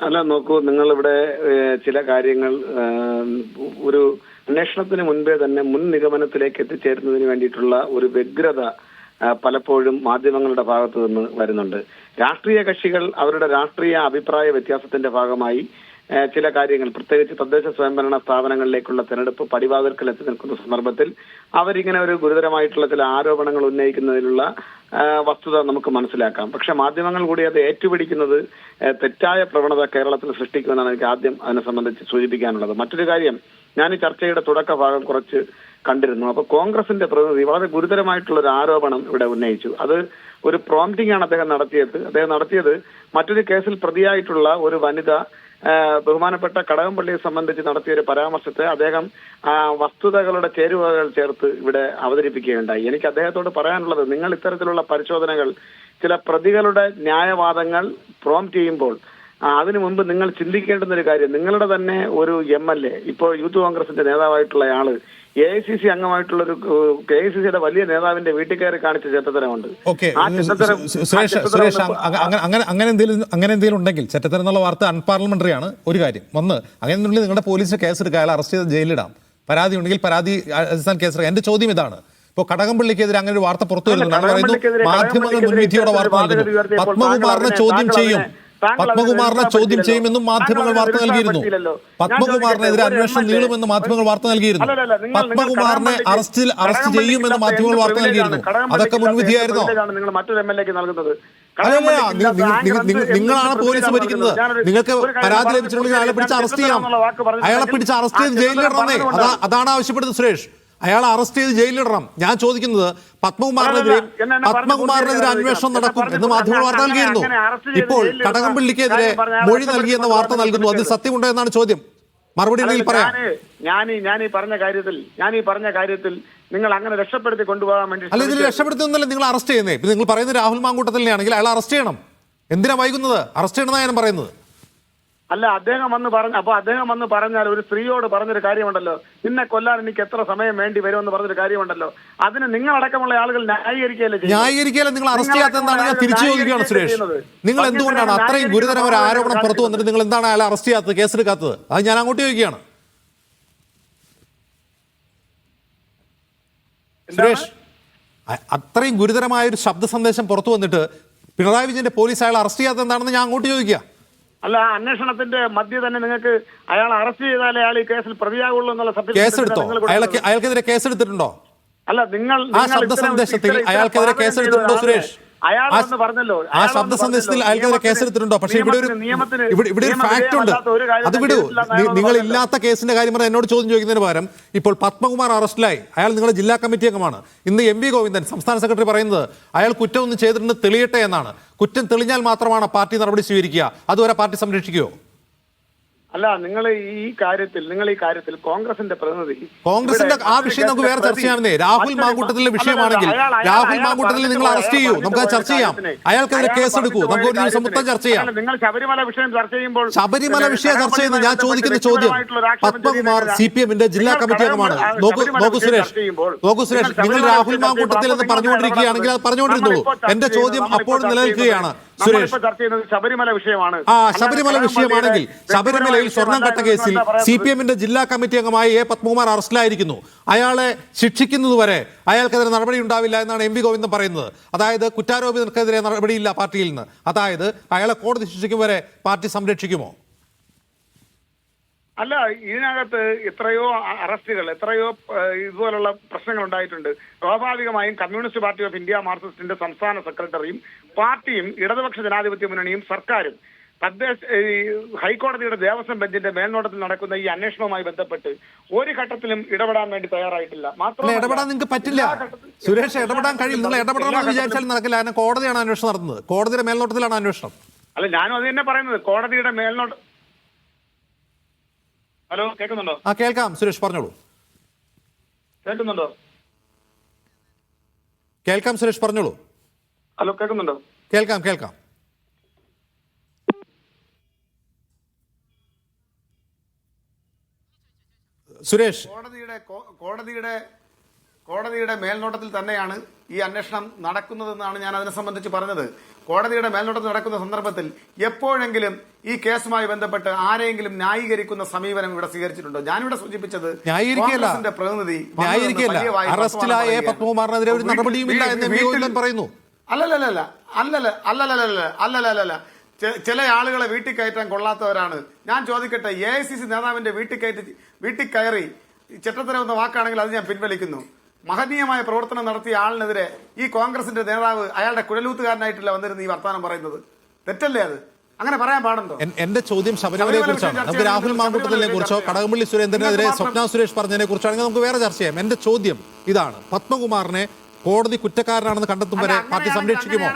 അല്ല, നോക്കൂ, നിങ്ങളിവിടെ ചില കാര്യങ്ങൾ ഒരു അന്വേഷണത്തിന് മുൻപേ തന്നെ മുൻ നിഗമനത്തിലേക്ക് എത്തിച്ചേരുന്നതിന് വേണ്ടിയിട്ടുള്ള ഒരു വ്യഗ്രത പലപ്പോഴും മാധ്യമങ്ങളുടെ ഭാഗത്തു നിന്ന് വരുന്നുണ്ട്. രാഷ്ട്രീയ കക്ഷികൾ അവരുടെ രാഷ്ട്രീയ അഭിപ്രായ വ്യത്യാസത്തിന്റെ ഭാഗമായി ചില കാര്യങ്ങൾ, പ്രത്യേകിച്ച് തദ്ദേശ സ്വയംഭരണ സ്ഥാപനങ്ങളിലേക്കുള്ള തെരഞ്ഞെടുപ്പ് പടിവാതിൽക്കൽ എത്തി നിൽക്കുന്ന സന്ദർഭത്തിൽ അവരിങ്ങനെ ഒരു ഗുരുതരമായിട്ടുള്ള ചില ആരോപണങ്ങൾ ഉന്നയിക്കുന്നതിലുള്ള വസ്തുത നമുക്ക് മനസ്സിലാക്കാം. പക്ഷെ മാധ്യമങ്ങൾ കൂടി അത് ഏറ്റുപിടിക്കുന്നത് തെറ്റായ പ്രവണത കേരളത്തിൽ സൃഷ്ടിക്കുമെന്നാണ് എനിക്ക് ആദ്യം അതിനെ സംബന്ധിച്ച് സൂചിപ്പിക്കാനുള്ളത്. മറ്റൊരു കാര്യം, ഞാൻ ഈ ചർച്ചയുടെ തുടക്ക ഭാഗം കുറച്ച് കണ്ടിരുന്നു. അപ്പൊ കോൺഗ്രസിന്റെ പ്രതിനിധി വളരെ ഗുരുതരമായിട്ടുള്ള ഒരു ആരോപണം ഇവിടെ ഉന്നയിച്ചു. അത് ഒരു പ്രോംപ്റ്റിംഗ് ആണ് അദ്ദേഹം നടത്തിയത് മറ്റൊരു കേസിൽ പ്രതിയായിട്ടുള്ള ഒരു വനിത ബഹുമാനപ്പെട്ട കടകംപള്ളിയെ സംബന്ധിച്ച് നടത്തിയ ഒരു പരാമർശത്തെ അദ്ദേഹം വസ്തുതകളുടെ ചേരുവകൾ ചേർത്ത് ഇവിടെ അവതരിപ്പിക്കുകയുണ്ടായി. എനിക്ക് അദ്ദേഹത്തോട് പറയാനുള്ളത്, നിങ്ങൾ ഇത്തരത്തിലുള്ള പരിശോധനകൾ, ചില പ്രതികളുടെ ന്യായവാദങ്ങൾ പ്രോംപ്റ്റ് ചെയ്യുമ്പോൾ അതിനു മുൻപ് നിങ്ങൾ ചിന്തിക്കേണ്ടുന്ന ഒരു കാര്യം, നിങ്ങളുടെ തന്നെ ഒരു MLA, ഇപ്പോൾ യൂത്ത് കോൺഗ്രസിന്റെ നേതാവായിട്ടുള്ള ആള് AICC അംഗമായിട്ടുള്ള ഒരു KICCയുടെ വലിയ നേതാവിന്റെ വീട്ടിൽ കയറി കാണിച്ച ചെറ്റത്തരമുണ്ട്. അങ്ങനെ എന്തെങ്കിലും ഉണ്ടെങ്കിൽ, ചെറ്റത്തരം എന്നുള്ള വാർത്ത അൺപാർലമെന്ററി ആണ് ഒരു കാര്യം. ഒന്ന്, അങ്ങനെ നിങ്ങളുടെ പോലീസ് കേസെടുക്കുക, അയാൾ അറസ്റ്റ് ചെയ്ത് ജയിലിടാം. പരാതി ഉണ്ടെങ്കിൽ പരാതി അടിസ്ഥാന കേസെടുക്കുക. എന്റെ ചോദ്യം ഇതാണ്, ഇപ്പോൾ കടകംപള്ളിക്കെതിരെ അങ്ങനെ ഒരു വാർത്ത പുറത്തു വരുന്നുണ്ട്. മാധ്യമങ്ങൾ മുൻവിധിയോടെ വാർത്ത നൽകുന്നു. പത്മകുമാറിനെ ചോദ്യം ചെയ്യും, പത്മകുമാറിനെ ചോദ്യം ചെയ്യുമെന്നും മാധ്യമങ്ങൾ വാർത്ത നൽകിയിരുന്നു. പത്മകുമാറിനെതിരെ അന്വേഷണം നീളുമെന്ന് മാധ്യമങ്ങൾ വാർത്ത നൽകിയിരുന്നു. പത്മകുമാറിനെ അറസ്റ്റ് ചെയ്യുമെന്ന് മാധ്യമങ്ങൾ വാർത്ത നൽകിയിരുന്നു. അതൊക്കെ മുൻവിധിയായിരുന്നോ? നിങ്ങളാണ് പോലീസ് ഭരിക്കുന്നത്. നിങ്ങൾക്ക് പരാതി ലഭിച്ചിട്ടുണ്ടെങ്കിൽ അയാളെ പിടിച്ച് അറസ്റ്റ് ചെയ്യാം. അയാളെ പിടിച്ച് അറസ്റ്റ് ചെയ്ത് ജയിലിലിടണേ. അതാണ് ആവശ്യപ്പെടുന്നത് സുരേഷ്. അയാളെ അറസ്റ്റ് ചെയ്ത് ജയിലിലിടണം. ഞാൻ ചോദിക്കുന്നത്, പത്മകുമാറിനെതിരെ അന്വേഷണം നടക്കും എന്ന് മാധ്യമങ്ങൾ വാർത്ത നൽകിയിരുന്നു. ഇപ്പോൾ കടകംപള്ളിക്കെതിരെ മൊഴി നൽകിയെന്ന വാർത്ത നൽകുന്നു. അതിൽ സത്യമുണ്ടോ എന്നാണ് ചോദ്യം. മറുപടി ഉണ്ടെങ്കിൽ പറയാം. ഞാൻ ഈ പറഞ്ഞ കാര്യത്തിൽ നിങ്ങൾ അങ്ങനെ രക്ഷപ്പെടുത്തി കൊണ്ടുപോകാൻ വേണ്ടി അല്ല, ഇതിൽ രക്ഷപ്പെടുത്തുന്നല്ല, നിങ്ങൾ അറസ്റ്റ് ചെയ്യുന്നേ. ഇപ്പൊ നിങ്ങൾ പറയുന്നത് രാഹുൽ മാങ്കൂട്ടത്തിലാണെങ്കിൽ അയാൾ അറസ്റ്റ് ചെയ്യണം. എന്തിനാ വൈകുന്നത്? അറസ്റ്റ് ചെയ്യണമെന്നാണ് ഞാൻ പറയുന്നത്. അല്ല, അദ്ദേഹം വന്ന് പറഞ്ഞാൽ ഒരു സ്ത്രീയോട് പറഞ്ഞൊരു കാര്യമുണ്ടല്ലോ, നിന്നെ കൊല്ലാൻ എനിക്ക് എത്ര സമയം വേണ്ടി വരുമെന്ന് പറഞ്ഞൊരു കാര്യമുണ്ടല്ലോ. അതിന് നിങ്ങളടക്കമുള്ള ആളുകൾ ന്യായീകരിക്കുകയല്ല. നിങ്ങൾ അറസ്റ്റ് ചെയ്യാത്ത എന്താണ് ഞാൻ തിരിച്ചു ചോദിക്കുകയാണ് സുരേഷ്. നിങ്ങൾ എന്തുകൊണ്ടാണ് അത്രയും ഗുരുതരമായ ഒരു ആരോപണം പുറത്തു വന്നിട്ട് നിങ്ങൾ എന്താണ് അയാളെ അറസ്റ്റ് ചെയ്യാത്തത്, കേസെടുക്കാത്തത്? അത് ഞാൻ അങ്ങോട്ട് ചോദിക്കുകയാണ് സുരേഷ്. അത്രയും ഗുരുതരമായ ഒരു ശബ്ദ സന്ദേശം പുറത്തു വന്നിട്ട് പിണറായി വിജയന്റെ പോലീസ് അയാളെ അറസ്റ്റ് ചെയ്യാത്ത എന്താണെന്ന് ഞാൻ അങ്ങോട്ട് ചോദിക്കുക. അല്ല, അന്വേഷണത്തിന്റെ മധ്യ തന്നെ നിങ്ങൾക്ക് അയാൾ അറസ്റ്റ് ചെയ്താലേ അയാൾ ഈ കേസിൽ പ്രതിയാകുള്ളൂ എന്നുള്ള കേസെടുത്തോ? അയാൾക്കെതിരെ കേസെടുത്തിട്ടുണ്ടോ? അല്ല, നിങ്ങൾ ആ ശബ്ദ സന്ദേശത്തിൽ അയാൾക്കെതിരെ കേസെടുത്തിട്ടുണ്ടോ സുരേഷ്? ആ ശബ്ദ സന്ദേശത്തിൽ അയാൾക്കെതിരെ കേസെടുത്തിട്ടുണ്ടോ? പക്ഷെ ഇവിടെ ഒരു ഫാക്ട് ഉണ്ട്, അത് വിടൂ. നിങ്ങൾ ഇല്ലാത്ത കേസിന്റെ കാര്യം പറഞ്ഞാൽ എന്നോട് ചോദ്യം ചോദിക്കുന്നതിന് പകരം ഇപ്പോൾ പത്മകുമാർ അറസ്റ്റിലായി. അയാൾ നിങ്ങളുടെ ജില്ലാ കമ്മിറ്റി അംഗമാണ്. ഇന്ന് MV ഗോവിന്ദൻ സംസ്ഥാന സെക്രട്ടറി പറയുന്നത് അയാൾ കുറ്റമൊന്നും ചെയ്തിട്ടുണ്ട് തെളിയട്ടെ എന്നാണ്. കുറ്റം തെളിഞ്ഞാൽ മാത്രമാണ് പാർട്ടി നടപടി സ്വീകരിക്കുക. അതുവരെ പാർട്ടി സംരക്ഷിക്കുമോ? അല്ല, നിങ്ങൾ ഈ കാര്യത്തിൽ കോൺഗ്രസിന്റെ പ്രതിനിധി, കോൺഗ്രസിന്റെ ആ വിഷയം നമുക്ക് വേറെ ചർച്ച ചെയ്യാമെന്നേ. രാഹുൽ മാങ്കൂട്ടത്തിലെ വിഷയമാണെങ്കിൽ രാഹുൽ മാങ്കൂട്ടത്തിൽ നിങ്ങൾ അറസ്റ്റ് ചെയ്യൂ, നമുക്ക് ചർച്ച ചെയ്യാം. അയാൾക്കെതിരെ കേസെടുക്കൂ, നമുക്ക് ഒരു ദിവസം മൊത്തം ചർച്ച ചെയ്യാം. നിങ്ങൾ ശബരിമല വിഷയം ചർച്ച ചെയ്യുമ്പോൾ ശബരിമല വിഷയം ചർച്ച ചെയ്യുന്നത് ഞാൻ ചോദിക്കുന്ന ചോദ്യം, പത്മകുമാർ CPM-ന്റെ ജില്ലാ കമ്മിറ്റി അംഗമാണ്. നോക്കൂ സുരേഷ്, നിങ്ങൾ രാഹുൽ മാങ്കൂട്ടത്തിൽ എന്ന് പറഞ്ഞുകൊണ്ടിരിക്കുകയാണെങ്കിൽ അത് പറഞ്ഞുകൊണ്ടിരുന്നുള്ളൂ. എന്റെ ചോദ്യം അപ്പോൾ നിലനിൽക്കുകയാണ് സുരേഷ്. ശബരിമല വിഷയമാണ്. ശബരിമല വിഷയമാണെങ്കിൽ ശബരിമലയിൽ സ്വർണം കട്ട കേസിൽ CPM-ന്റെ ജില്ലാ കമ്മിറ്റി അംഗമായ പത്മകുമാർ അറസ്റ്റിലായിരിക്കുന്നു. അയാളെ ശിക്ഷിക്കുന്നതുവരെ അയാൾക്കെതിരെ നടപടി ഉണ്ടാവില്ല എന്നാണ് MV ഗോവിന്ദൻ പറയുന്നത്. അതായത് കുറ്റാരോപിതർക്കെതിരെ നടപടിയില്ല പാർട്ടിയിൽ നിന്ന്. അതായത് അയാളെ കോടതി ശിക്ഷിക്കും വരെ പാർട്ടി സംരക്ഷിക്കുമോ? അല്ല, ഇതിനകത്ത് എത്രയോ അറസ്റ്റുകൾ, എത്രയോ ഇതുപോലുള്ള പ്രശ്നങ്ങൾ ഉണ്ടായിട്ടുണ്ട്. സ്വാഭാവികമായും കമ്മ്യൂണിസ്റ്റ് പാർട്ടി ഓഫ് ഇന്ത്യ മാർക്സിസ്റ്റിന്റെ സംസ്ഥാന സെക്രട്ടറിയും പാർട്ടിയും ഇടതുപക്ഷ ജനാധിപത്യ മുന്നണിയും സർക്കാരും ഹൈക്കോടതിയുടെ ദേവസ്വം ബെഞ്ചിന്റെ മേൽനോട്ടത്തിൽ നടക്കുന്ന ഈ അന്വേഷണവുമായി ബന്ധപ്പെട്ട് ഒരു ഘട്ടത്തിലും ഇടപെടാൻ വേണ്ടി തയ്യാറായിട്ടില്ല. മാത്രമല്ല, ഇടപെടാൻ നിങ്ങൾക്ക് പറ്റില്ല സുരേഷ്. ഇടപെടാൻ കഴിയില്ല. നിങ്ങൾ ഇടപെടണമെന്ന് വിചാരിച്ചാലും നടക്കില്ല. കാരണം കോടതിയാണ് അന്വേഷണം നടത്തുന്നത്. കോടതിയുടെ മേൽനോട്ടത്തിലാണ് അന്വേഷണം. അല്ല, ഞാനും അത് തന്നെ പറയുന്നത്. കോടതിയുടെ മേൽനോട്ടം. ഹലോ, കേൾക്കുന്നുണ്ടോ? കേൾക്കാം സുരേഷ്, പറഞ്ഞോളൂ. കേൾക്കുന്നുണ്ടോ? കേൾക്കാം സുരേഷ്, പറഞ്ഞോളൂ. ഹലോ, കേൾക്കുന്നുണ്ടോ? കേൾക്കാം. സുരേഷ്, കോടതിയുടെ മേൽനോട്ടത്തിൽ തന്നെയാണ് ഈ അന്വേഷണം നടക്കുന്നതെന്നാണ് ഞാൻ അതിനെ സംബന്ധിച്ച് പറഞ്ഞത്. കോടതിയുടെ മേൽനോട്ടത്തിൽ നടക്കുന്ന സന്ദർഭത്തിൽ എപ്പോഴെങ്കിലും ഈ കേസുമായി ബന്ധപ്പെട്ട് ആരെങ്കിലും ന്യായീകരിക്കുന്ന സമീപനം ഇവിടെ സ്വീകരിച്ചിട്ടുണ്ടോ? ഞാനിവിടെ സൂചിപ്പിച്ചത് കോൺഗ്രസിന്റെ പ്രതിനിധി അറസ്റ്റിലായ പത്മകുമാറിനെതിരെ ഒരു നടപടിയുമില്ല എന്ന് ഗോവിന്ദൻ പറയുന്നു. അല്ലല്ല ചില ആളുകളെ വീട്ടിൽ കയറ്റാൻ കൊള്ളാത്തവരാണ്. ഞാൻ ചോദിക്കട്ടെ, AICC നേതാവിന്റെ വീട്ടിൽ കയറി ചെറ്റത്തരം എന്ന വാക്കാണെങ്കിൽ അത് ഞാൻ പിൻവലിക്കുന്നു. മഹനീയമായ പ്രവർത്തനം നടത്തിയ ആളിനെതിരെ ഈ കോൺഗ്രസിന്റെ നേതാവ് അയാളുടെ കുഴലൂത്തുകാരനായിട്ടില്ല വന്നിരുന്ന് ഈ വർത്താനം പറയുന്നത്. തെറ്റല്ലേ അത്? അങ്ങനെ പറയാൻ പാടുണ്ടോ? എന്റെ ചോദ്യം ശബരിമലയെ കുറിച്ചാണ്. നമുക്ക് രാഹുൽ മാങ്കൂട്ടത്തിനെ കുറിച്ചോ കടകംപള്ളി സുരേന്ദ്രനെതിരെ സ്വപ്ന സുരേഷ് പറഞ്ഞതിനെ കുറിച്ചാണെങ്കിൽ നമുക്ക് വേറെ ചർച്ച ചെയ്യാം. എന്റെ ചോദ്യം ഇതാണ്, പത്മകുമാറിനെ കോടതി കുറ്റക്കാരനാണെന്ന് കണ്ടെത്തും വരെ പാർട്ടി സംരക്ഷിക്കുമോ?